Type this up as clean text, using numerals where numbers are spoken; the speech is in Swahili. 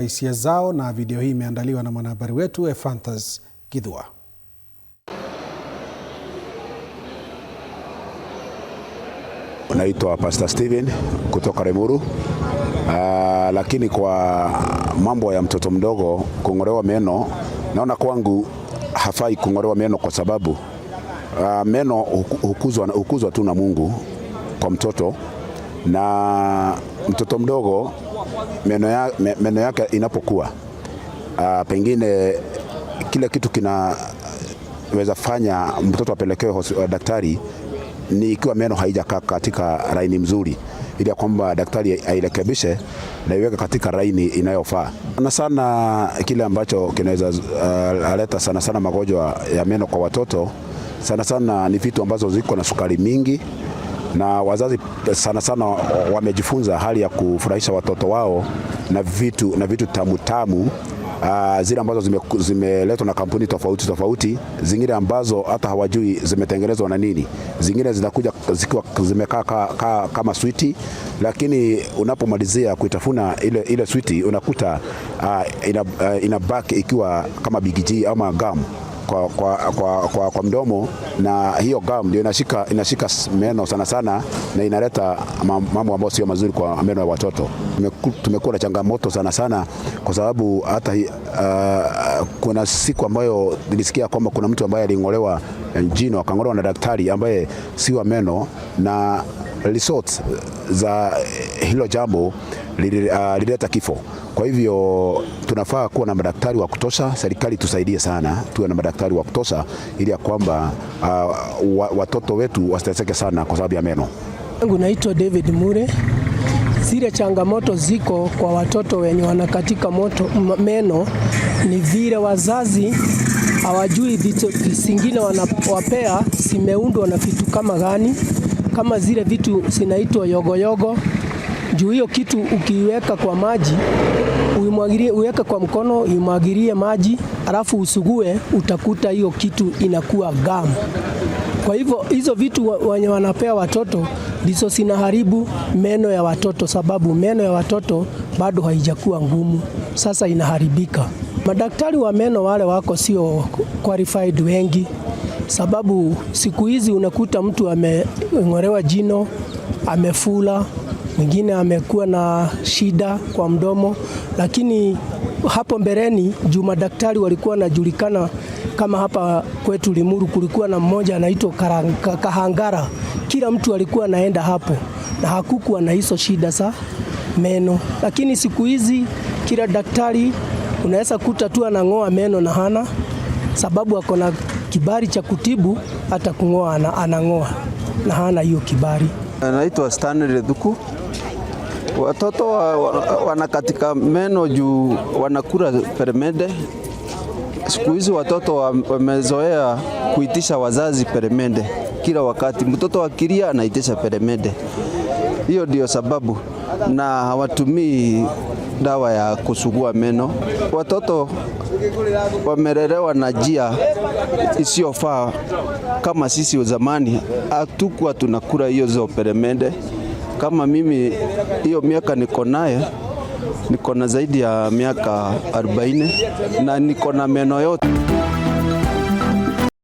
hisia zao, na video hii imeandaliwa na mwanahabari wetu Ephantus Githua. Naitwa Pastor Steven kutoka Limuru. Lakini kwa mambo ya mtoto mdogo kung'olewa meno, naona kwangu hafai kung'olewa meno kwa sababu meno hukuzwa tu na Mungu kwa mtoto, na mtoto mdogo meno yake inapokuwa pengine kile kitu kinaweza fanya mtoto apelekewe daktari ni ikiwa meno haijakaa katika laini mzuri, ili kwamba daktari airekebishe na iweke katika laini inayofaa. Sana kile ambacho kinaweza aleta sana magonjwa ya meno kwa watoto sana ni vitu ambazo ziko na sukari mingi, na wazazi sana wamejifunza hali ya kufurahisha watoto wao na vitu tamu zile ambazo zimeletwa na kampuni tofauti, zingine ambazo hata hawajui zimetengenezwa na nini, zingine zinakuja zikiwa zimekaa kama switi, lakini unapomalizia kuitafuna ile switi unakuta inabaki ikiwa kama bigiji ama gum kwa mdomo, na hiyo gum ndio inashika meno sana na inaleta mambo ambayo sio mazuri kwa meno ya watoto. Tumekuwa na changamoto sana kwa sababu hata kuna siku ambayo nilisikia kwamba kuna mtu ambaye aling'olewa jino, akang'olewa na daktari ambaye si wa meno, na results za hilo jambo lilileta kifo. Kwa hivyo tunafaa kuwa na madaktari wa kutosha. Serikali tusaidie sana, tuwe na madaktari wa kutosha ili kwamba watoto wetu wasiteseke sana kwa sababu ya meno. Naitwa David Mure. Zile changamoto ziko kwa watoto wenye wanakatika meno ni vile wazazi hawajui vitu vingine wanawapea simeundwa na vitu kama gani, kama zile vitu zinaitwa yogo. Juu hiyo kitu ukiweka kwa maji, uweke kwa mkono, umwagilie maji, alafu usugue, utakuta hiyo kitu inakuwa gamu. Kwa hivyo hizo vitu wenye wanapea watoto ndizo zinaharibu meno ya watoto, sababu meno ya watoto bado haijakuwa ngumu, sasa inaharibika. Madaktari wa meno wale wako sio qualified wengi, sababu siku hizi unakuta mtu ameng'olewa jino, amefula, mwingine amekuwa na shida kwa mdomo. Lakini hapo mbeleni juu madaktari walikuwa wanajulikana, kama hapa kwetu Limuru kulikuwa na mmoja anaitwa Kahangara. Kila mtu alikuwa anaenda hapo na hakukuwa na hizo shida za meno. Lakini siku hizi kila daktari unaweza kuta tu anang'oa meno na hana, sababu ako na kibali cha kutibu, hata kung'oa anang'oa na hana hiyo kibali. Naitwa Stanley Thuku. Watoto wanakatika meno juu wanakula peremende. Siku hizi watoto wamezoea kuitisha wazazi peremende kila wakati. Mtoto akilia anaitisha peremende. Hiyo ndio sababu, na hawatumii dawa ya kusugua meno. Watoto wamelelewa na njia isiyofaa. Kama sisi zamani hatukuwa tunakula hizo peremende. Kama mimi hiyo miaka niko na zaidi ya miaka 40 na niko na meno yote.